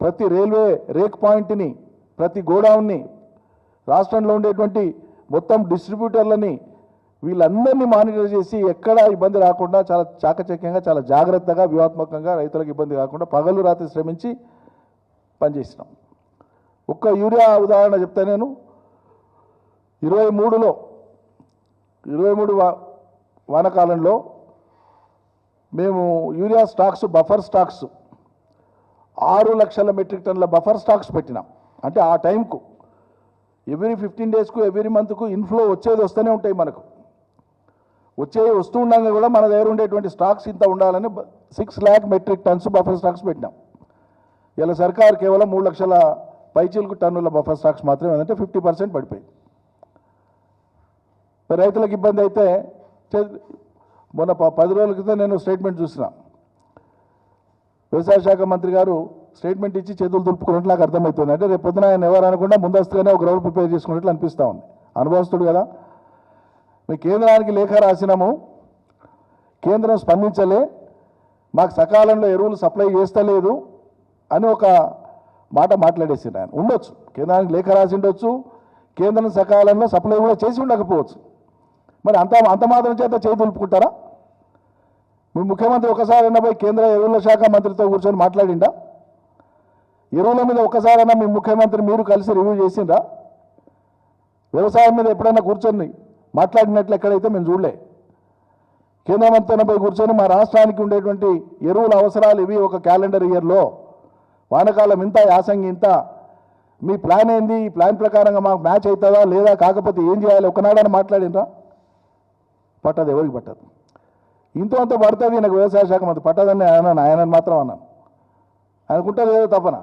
ప్రతి రైల్వే రేక్ పాయింట్ని, ప్రతి గోడౌన్ని, రాష్ట్రంలో ఉండేటువంటి మొత్తం డిస్ట్రిబ్యూటర్లని వీళ్ళందరినీ మానిటర్ చేసి ఎక్కడా ఇబ్బంది రాకుండా చాలా చాకచక్యంగా, చాలా జాగ్రత్తగా, వ్యూహాత్మకంగా రైతులకు ఇబ్బంది కాకుండా పగలు రాత్రి శ్రమించి పనిచేసినాం. ఒక్క యూరియా ఉదాహరణ చెప్తే నేను 23 వానాకాలంలో మేము యూరియా స్టాక్స్, బఫర్ స్టాక్స్ 6 లక్షల మెట్రిక్ టన్నుల బఫర్ స్టాక్స్ పెట్టినాం. అంటే ఆ టైంకు ఎవ్రీ 15 డేస్కు, ఎవ్రీ మంత్కు ఇన్ఫ్లో వస్తూనే ఉంటాయి. మనకు వస్తూ ఉండగా కూడా మన దగ్గర ఉండేటువంటి స్టాక్స్ ఇంత ఉండాలని 6 lakh metric tons buffer stocks పెట్టినాం. ఇలా సర్కారు కేవలం 3 పైచీలకు టన్నుల బఫర్ స్టాక్స్ మాత్రమే ఏంటంటే 50% పడిపోయింది. మరి రైతులకు ఇబ్బంది అయితే మొన్న 10 రోజుల క్రితం నేను స్టేట్మెంట్ చూసిన, వ్యవసాయ శాఖ మంత్రి గారు స్టేట్మెంట్ ఇచ్చి చేతులు దులుపుకున్నట్లు నాకు అర్థమవుతుంది. అంటే రేపు పొద్దున ఆయన ఎవరు అనకుండా ముందస్తుగానే ఒక గ్రౌండ్ ప్రిపేర్ చేసుకున్నట్లు అనిపిస్తూ ఉంది. అనుభవస్తుడు కదా. మీ కేంద్రానికి లేఖ రాసినాము, కేంద్రం స్పందించలే, మాకు సకాలంలో ఎరువులు సప్లై చేస్తలేదు అని ఒక మాట మాట్లాడేసింది ఆయన. ఉండొచ్చు, కేంద్రానికి లేఖ రాసి ఉండొచ్చు, కేంద్రం సకాలంలో సప్లై కూడా చేసి ఉండకపోవచ్చు. మరి అంత మాత్రం చేత చేయి దులుపుకుంటారా? మీ ముఖ్యమంత్రి ఒకసారైనా పోయి కేంద్ర ఎరువుల శాఖ మంత్రితో కూర్చొని మాట్లాడిండా? ఎరువుల మీద ఒకసారైనా మీ ముఖ్యమంత్రి మీరు కలిసి రివ్యూ చేసిండ్రా? వ్యవసాయం మీద ఎప్పుడైనా కూర్చొని మాట్లాడినట్లు ఎక్కడైతే మేము చూడలే. కేంద్ర మంత్రితో పోయి కూర్చొని మా రాష్ట్రానికి ఉండేటువంటి ఎరువుల అవసరాలు ఇవి, ఒక క్యాలెండర్ ఇయర్లో వానకాలం ఇంత, యాసంగి ఇంత, మీ ప్లాన్ ఏంది, ఈ ప్లాన్ ప్రకారంగా మాకు మ్యాచ్ అవుతుందా లేదా, కాకపోతే ఏం చేయాలి ఒకనాడని మాట్లాడినరా? పట్టదు, ఎవరికి పట్టదు. ఇంత పడుతుంది నాకు వ్యవసాయ శాఖ మంత్రి, పట్టదని ఆయనని మాత్రం అన్నాను. ఆయనకుంటుంది ఏదో తపన,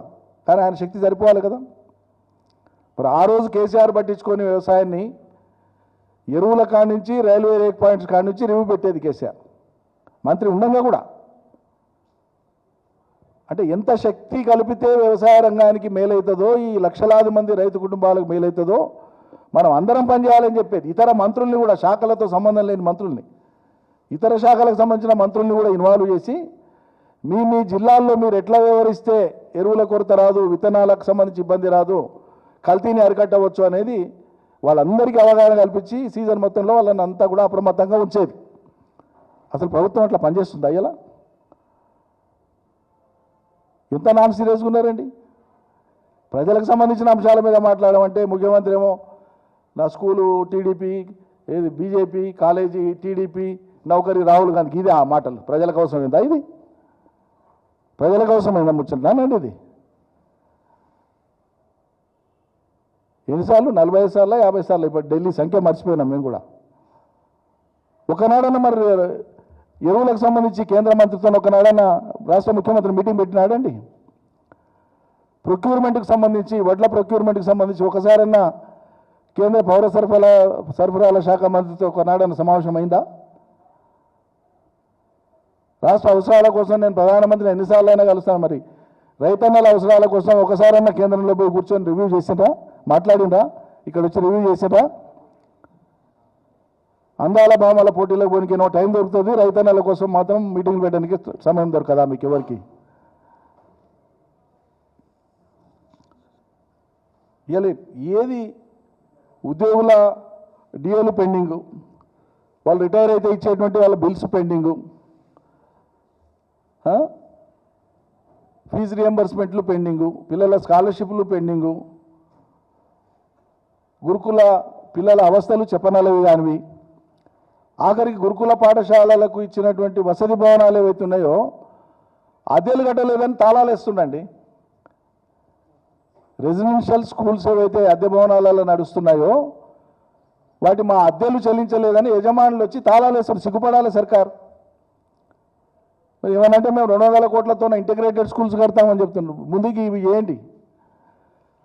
కానీ ఆయన శక్తి సరిపోవాలి కదా. మరి ఆ రోజు కేసీఆర్ పట్టించుకొని వ్యవసాయాన్ని ఎరువుల కాడి నుంచి రైల్వే రేక్ పాయింట్స్ కాడి నుంచి రివ్యూ పెట్టేది కేసీఆర్ మంత్రి ఉండగా కూడా. అంటే ఎంత శక్తి కలిపితే వ్యవసాయ రంగానికి మేలవుతుందో, ఈ లక్షలాది మంది రైతు కుటుంబాలకు మేలవుతుందో మనం అందరం పనిచేయాలని చెప్పేది. ఇతర మంత్రుల్ని కూడా, శాఖలతో సంబంధం లేని మంత్రుల్ని, ఇతర శాఖలకు సంబంధించిన మంత్రుల్ని కూడా ఇన్వాల్వ్ చేసి మీ జిల్లాల్లో మీరు ఎట్లా వ్యవహరిస్తే ఎరువుల కొరత రాదు, విత్తనాలకు సంబంధించి ఇబ్బంది రాదు, కల్తీని అరికట్టవచ్చు అనేది వాళ్ళందరికీ అవగాహన కల్పించి సీజన్ మొత్తంలో వాళ్ళని అంతా కూడా అప్రమత్తంగా ఉంచేది. అసలు ప్రభుత్వం అట్లా పనిచేస్తుంది అయ్యలా? ఎంత నాన్ సీరియస్గా ఉన్నారండి. ప్రజలకు సంబంధించిన అంశాల మీద మాట్లాడమంటే ముఖ్యమంత్రి ఏమో నా స్కూలు టీడీపీ, ఏది బీజేపీ, కాలేజీ టీడీపీ, నౌకరీ రాహుల్ గాంధీకి, ఇదే ఆ మాటలు. ప్రజలకు అవసరమైందా ఇది? ప్రజలకు అవసరమైందా ముచ్చటనండి ఇది? ఎన్నిసార్లు? 45 సార్లు, 50 సార్లు. ఇప్పుడు ఢిల్లీ సంఖ్య మర్చిపోయినాం మేము కూడా. ఒకనాడన్నా మరి ఎరువులకు సంబంధించి కేంద్ర మంత్రితో ఒకనాడన్నా రాష్ట్ర ముఖ్యమంత్రి మీటింగ్ పెట్టినాడండి? ప్రొక్యూర్మెంట్కి సంబంధించి, వడ్ల ప్రొక్యూర్మెంట్కి సంబంధించి ఒకసారన్నా కేంద్ర పౌర సరఫరాల శాఖ మంత్రితో ఒకనాడన్నా సమావేశం అయిందా? రాష్ట్ర అవసరాల కోసం నేను ప్రధానమంత్రిని ఎన్నిసార్లు అయినా కలుస్తాను. మరి రైతన్నల అవసరాల కోసం ఒకసారన్నా కేంద్రంలో పోయి కూర్చొని రివ్యూ చేసిండ్రా? మాట్లాడిండ్రా? ఇక్కడ వచ్చి రివ్యూ చేసిండ్రా? అందాల భామాల పోటీలకు పోనీకి ఏమో టైం దొరుకుతుంది, రైతన్నల కోసం మాత్రం మీటింగ్ పెట్టడానికి సమయం దొరకదా మీకు ఎవరికి? ఏది ఉద్యోగుల డిఏలు పెండింగు, వాళ్ళు రిటైర్ అయితే ఇచ్చేటువంటి వాళ్ళ బిల్స్ పెండింగు, ఫీజు రియంబర్స్మెంట్లు పెండింగు, పిల్లల స్కాలర్షిప్లు పెండింగు, గురుకుల పిల్లల అవస్థలు చెప్పనలవి కానివి, ఆఖరికి గురుకుల పాఠశాలలకు ఇచ్చినటువంటి వసతి భవనాలు ఏవైతే ఉన్నాయో అద్దెలు కట్టలేదని తాళాలు వేస్తుండండి. రెసిడెన్షియల్ స్కూల్స్ ఏవైతే అద్దె భవనాలలో నడుస్తున్నాయో వాటి మా అద్దెలు చెల్లించలేదని యజమానులు వచ్చి తాళాలు వేస్తారు. సిగ్గుపడాలి సర్కార్. మరి ఏమనంటే మేము 200 కోట్లతో ఇంటిగ్రేటెడ్ స్కూల్స్ కడతామని చెప్తున్నాం. ముందుకి ఇవి ఏంటి?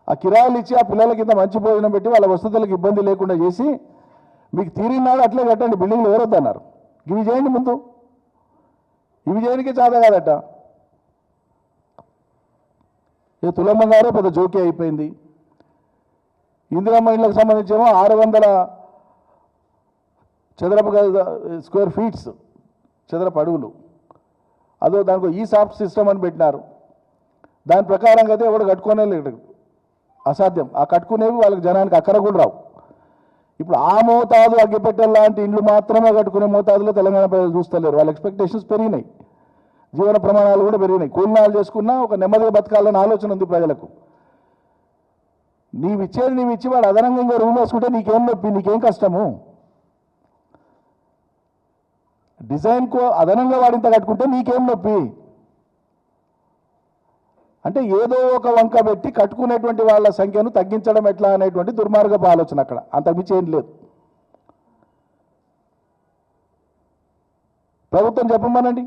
ఆ కిరాయిలు ఇచ్చి ఆ పిల్లలకి ఇంత మంచి భోజనం పెట్టి వాళ్ళ వసతులకు ఇబ్బంది లేకుండా చేసి మీకు తీరినాడు అట్లే కట్టండి, బిల్డింగ్లు ఎవరొద్దన్నారు. ఇవి చేయండి ముందు. ఇవి చేయడానికి చేత కాదట. ఇక తులమ్మ గారే పెద్ద జోకి అయిపోయింది. ఇందిరమ్మ ఇళ్ళకు సంబంధించేమో 600 చదరపు స్క్వేర్ ఫీట్స్, చదరపు అడుగులు, అదో దానికి ఈ సాఫ్ట్ సిస్టమ్ అని పెట్టినారు. దాని ప్రకారంగా అయితే ఎవడు కట్టుకునే లేదు, అసాధ్యం. ఆ కట్టుకునేవి వాళ్ళకి జనానికి అక్కర కూడా రావు. ఇప్పుడు ఆ మోతాదు అగ్గిపెట్టెల లాంటి ఇండ్లు మాత్రమే కట్టుకునే మోతాదులో తెలంగాణ ప్రజలు చూస్తలేరు. వాళ్ళ ఎక్స్పెక్టేషన్స్ పెరిగినాయి, జీవన ప్రమాణాలు కూడా పెరిగినాయి. కూలినాలు చేసుకున్నా ఒక నెమ్మదిగా బతకాలని ఆలోచన ఉంది ప్రజలకు. నీవు ఇచ్చి వాడు అదనంగా ఇంకా రూమ్ వేసుకుంటే నీకేం నొప్పి, నీకేం కష్టము? డిజైన్కు అదనంగా వాడింత కట్టుకుంటే నీకేం నొప్పి? అంటే ఏదో ఒక వంక పెట్టి కట్టుకునేటువంటి వాళ్ళ సంఖ్యను తగ్గించడం ఎట్లా అనేటువంటి దుర్మార్గపు ఆలోచన అక్కడ, అంతకుమించి ఏం లేదు. ప్రభుత్వం చెప్పమనండి,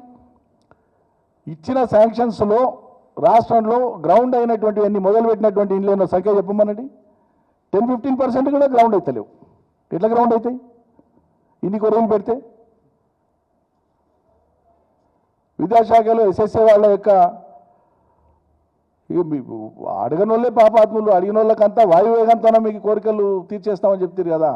ఇచ్చిన శాంక్షన్స్లో రాష్ట్రంలో గ్రౌండ్ అయినటువంటి మొదలుపెట్టినటువంటి ఇండ్ల సంఖ్య చెప్పమనండి. 10-15% కూడా గ్రౌండ్ అవుతలేవు. ఎట్లా గ్రౌండ్ అవుతాయి ఇన్ని కొరవలు పెడితే? విద్యాశాఖలో ఎస్ఎస్ఏ వాళ్ళ యొక్క అడగని వాళ్ళే పాపాత్ములు, అడిగిన వాళ్ళకంతా వాయువేగంతోనే మీకు కోరికలు తీర్చేస్తామని చెప్తారు కదా.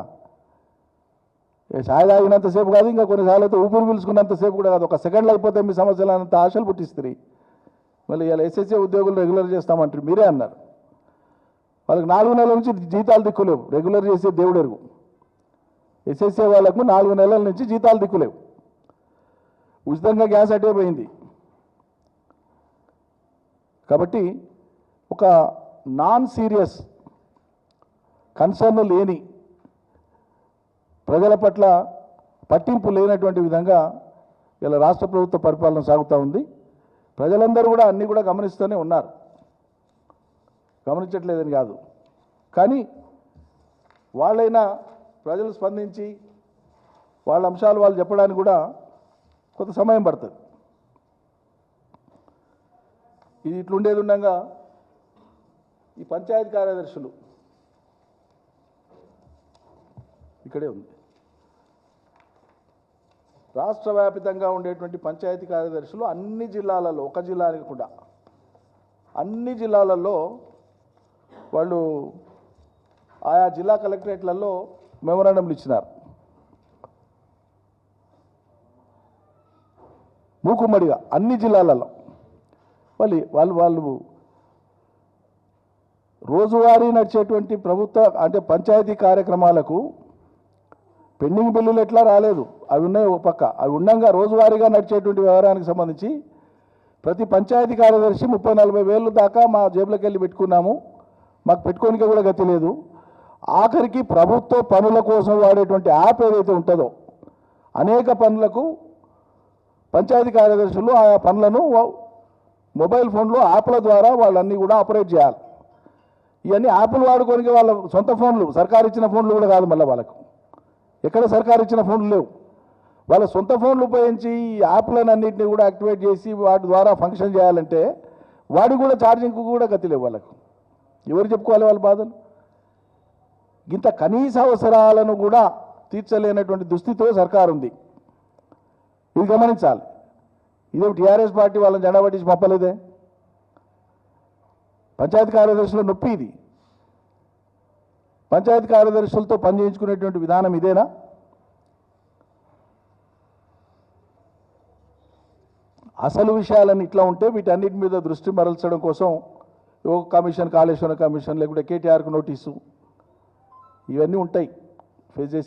ఛాయ్ తాగినంతసేపు కాదు, ఇంకా కొన్నిసార్లు అయితే ఊపిరి పీల్చుకున్నంతసేపు కూడా కాదు, ఒక సెకండ్లో అయిపోతే మీ సమస్యలు అంత ఆశలు పుట్టిస్తారు. మళ్ళీ ఇలా ఎస్ఎస్ఏ ఉద్యోగులు రెగ్యులర్ చేస్తామంటారు, మీరే అన్నారు. వాళ్ళకి 4 నెలల నుంచి జీతాలు దిక్కులేవు, రెగ్యులర్ చేసే దేవుడు ఎరుగు. ఎస్ఎస్ఏ వాళ్ళకు 4 నెలల నుంచి జీతాలు దిక్కులేవు. ఉచితంగా గ్యాస్ అటే పోయింది. కాబట్టి ఒక నాన్ సీరియస్ కన్సర్న్ లేని, ప్రజల పట్ల పట్టింపు లేనటువంటి విధంగా ఇలా రాష్ట్ర ప్రభుత్వ పరిపాలన సాగుతూ ఉంది. ప్రజలందరూ కూడా అన్నీ కూడా గమనిస్తూనే ఉన్నారు, గమనించట్లేదని కాదు. కానీ వాళ్ళైనా ప్రజలు స్పందించి వాళ్ళ అంశాలు వాళ్ళు చెప్పడానికి కూడా కొంత సమయం పడుతుంది. ఇది ఇట్లుండేది ఉండగా ఈ పంచాయతీ కార్యదర్శులు ఇక్కడే ఉంది. రాష్ట్ర వ్యాప్తంగా ఉండేటువంటి పంచాయతీ కార్యదర్శులు అన్ని జిల్లాలలో, ఒక జిల్లానికి కూడా అన్ని జిల్లాలలో వాళ్ళు ఆయా జిల్లా కలెక్టరేట్లలో మెమోరాండంలు ఇచ్చినారు. మూకుమ్మడిగా అన్ని జిల్లాలలో వాళ్ళు రోజువారీ నడిచేటువంటి ప్రభుత్వ అంటే పంచాయతీ కార్యక్రమాలకు పెండింగ్ బిల్లులు ఎట్లా రాలేదు, అవి ఉన్నాయి ఒక పక్క. అవి ఉండగా రోజువారీగా నడిచేటువంటి వ్యవహారానికి సంబంధించి ప్రతి పంచాయతీ కార్యదర్శి 30-40 వేలు దాకా మా జేబులోకి వెళ్ళి పెట్టుకున్నాము, మాకు పెట్టుకోనికే కూడా గతి లేదు. ఆఖరికి ప్రభుత్వ పనుల కోసం వాడేటువంటి యాప్ ఏదైతే ఉంటుందో అనేక పనులకు పంచాయతీ కార్యదర్శులు ఆయా పనులను మొబైల్ ఫోన్లో యాప్ల ద్వారా వాళ్ళన్నీ కూడా ఆపరేట్ చేయాలి. ఇవన్నీ యాప్లు వాడుకోనికి వాళ్ళ సొంత ఫోన్లు, సర్కారు ఇచ్చిన ఫోన్లు కూడా కాదు, మళ్ళీ వాళ్ళకు ఎక్కడ సర్కారు ఇచ్చిన ఫోన్లు లేవు. వాళ్ళ సొంత ఫోన్లు ఉపయోగించి ఈ యాప్లను అన్నింటినీ కూడా యాక్టివేట్ చేసి వాటి ద్వారా ఫంక్షన్ చేయాలంటే వాడికి కూడా ఛార్జింగ్కు కూడా గతి లేవు వాళ్ళకు. ఎవరు చెప్పుకోవాలి వాళ్ళ బాధలు? ఇంత కనీస అవసరాలను కూడా తీర్చలేనటువంటి దుస్థితిలో సర్కారు ఉంది. ఇది గమనించాలి. ఇదే టీఆర్ఎస్ పార్టీ వాళ్ళని జెండా పట్టించి పంపలేదే. పంచాయతీ కార్యదర్శుల నొప్పి ఇది. పంచాయతీ కార్యదర్శులతో పనిచేయించుకునేటువంటి విధానం ఇదేనా? అసలు విషయాలన్నీ ఇట్లా ఉంటే వీటన్నిటి మీద దృష్టి మరల్చడం కోసం ఒక కమిషన్, కాళేశ్వరం కమిషన్, లేకుంటే కేటీఆర్కు నోటీసు, ఇవన్నీ ఉంటాయి,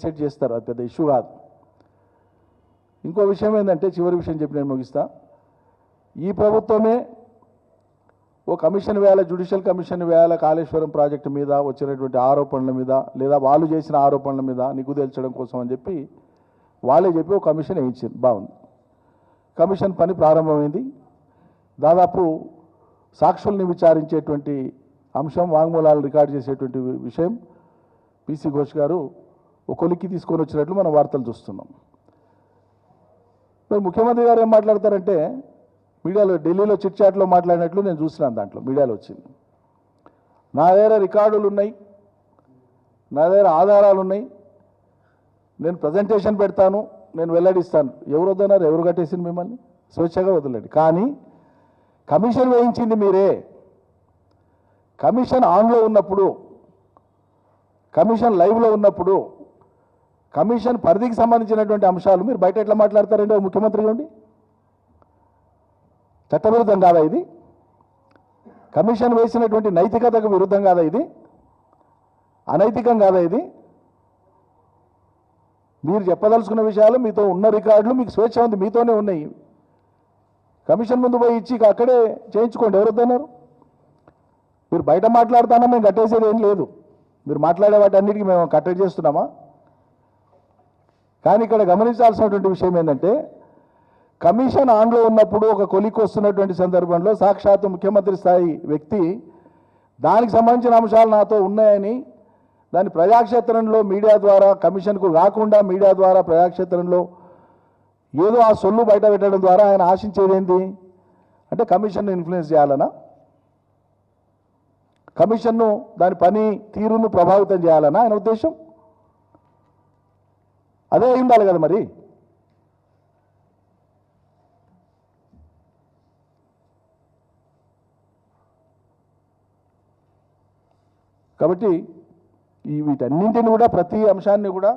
సెట్ చేస్తారు, అది పెద్ద ఇష్యూ కాదు. ఇంకో విషయం ఏంటంటే, చివరి విషయం చెప్పి నేను ముగిస్తా. ఈ ప్రభుత్వమే ఓ కమిషన్ వేయాల, జ్యుడిషియల్ కమిషన్ వేయాల, కాళేశ్వరం ప్రాజెక్టు మీద వచ్చినటువంటి ఆరోపణల మీద లేదా వాళ్ళు చేసిన ఆరోపణల మీద నిగ్గు తేల్చడం కోసం అని చెప్పి వాళ్ళే చెప్పి ఒక కమిషన్ వేయించింది. బాగుంది. కమిషన్ పని ప్రారంభమైంది. దాదాపు సాక్షుల్ని విచారించేటువంటి అంశం, వాంగ్మూలాలు రికార్డు చేసేటువంటి విషయం పీసీ ఘోష్ గారు ఒక కొలిక్కి తీసుకొని వచ్చినట్లు మనం వార్తలు చూస్తున్నాం. మరి ముఖ్యమంత్రి గారు ఏం మాట్లాడతారంటే, మీడియాలో ఢిల్లీలో చిట్ చాట్లో మాట్లాడినట్లు నేను చూసినాను, దాంట్లో మీడియాలో వచ్చింది. నా దగ్గర రికార్డులు ఉన్నాయి, నా దగ్గర ఆధారాలు ఉన్నాయి, నేను ప్రజెంటేషన్ పెడతాను, నేను వెల్లడిస్తాను. ఎవరు వద్దన్నారు? ఎవరు కట్టేసింది మిమ్మల్ని? స్వేచ్ఛగా వదలండి. కానీ కమిషన్ వేయించింది మీరే. కమిషన్ ఆన్లో ఉన్నప్పుడు, కమిషన్ లైవ్లో ఉన్నప్పుడు, కమిషన్ పరిధికి సంబంధించినటువంటి అంశాలు మీరు బయట ఎట్లా మాట్లాడతారండి ముఖ్యమంత్రిగా ఉండి? చట్టవిరుద్ధం కాదా ఇది? కమిషన్ వేసినటువంటి నైతికతకు విరుద్ధం కాదా ఇది? అనైతికం కాదా ఇది? మీరు చెప్పదలుచుకున్న విషయాలు, మీతో ఉన్న రికార్డులు, మీకు స్వేచ్ఛ ఉంది, మీతోనే ఉన్నాయి. కమిషన్ ముందు పోయి ఇచ్చి అక్కడే చేయించుకోండి. ఎవరు వద్దన్నారు? మీరు బయట మాట్లాడుతానా మేము కట్టేసేది ఏం లేదు. మీరు మాట్లాడే వాటి అన్నిటికీ మేము కట్టడి చేస్తున్నామా? కానీ ఇక్కడ గమనించాల్సినటువంటి విషయం ఏంటంటే, కమిషన్ ఆన్లో ఉన్నప్పుడు ఒక కొలికి వస్తున్నటువంటి సందర్భంలో సాక్షాత్తు ముఖ్యమంత్రి స్థాయి వ్యక్తి దానికి సంబంధించిన అంశాలు నాతో ఉన్నాయని దాని ప్రజాక్షేత్రంలో మీడియా ద్వారా, కమిషన్కు రాకుండా మీడియా ద్వారా ప్రజాక్షేత్రంలో ఏదో ఆ సొల్లు బయట పెట్టడం ద్వారా ఆయన ఆశించేది ఏంటి అంటే కమిషన్ ఇన్ఫ్లుయెన్స్ చేయాలనా? కమిషన్ను దాని పని తీరును ప్రభావితం చేయాలన్నా ఆయన ఉద్దేశం? అదే అయి ఉండాలి కదా మరి. కాబట్టి వీటన్నింటిని కూడా, ప్రతి అంశాన్ని కూడా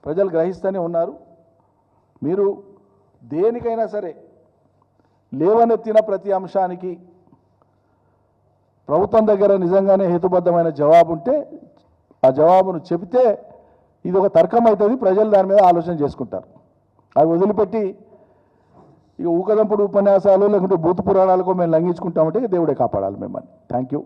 ప్రజలు గ్రహిస్తూనే ఉన్నారు. మీరు దేనికైనా సరే లేవనెత్తిన ప్రతి అంశానికి ప్రభుత్వం దగ్గర నిజంగానే హేతుబద్ధమైన జవాబు ఉంటే ఆ జవాబును చెబితే ఇది ఒక తర్కం అవుతుంది, ప్రజలు దాని మీద ఆలోచన చేసుకుంటారు. అవి వదిలిపెట్టి ఇక ఊకదంపుడు ఉపన్యాసాలు లేకుంటే భూత పురాణాలకు మేము లంఘించుకుంటామంటే దేవుడే కాపాడాలి మిమ్మల్ని. Thank you.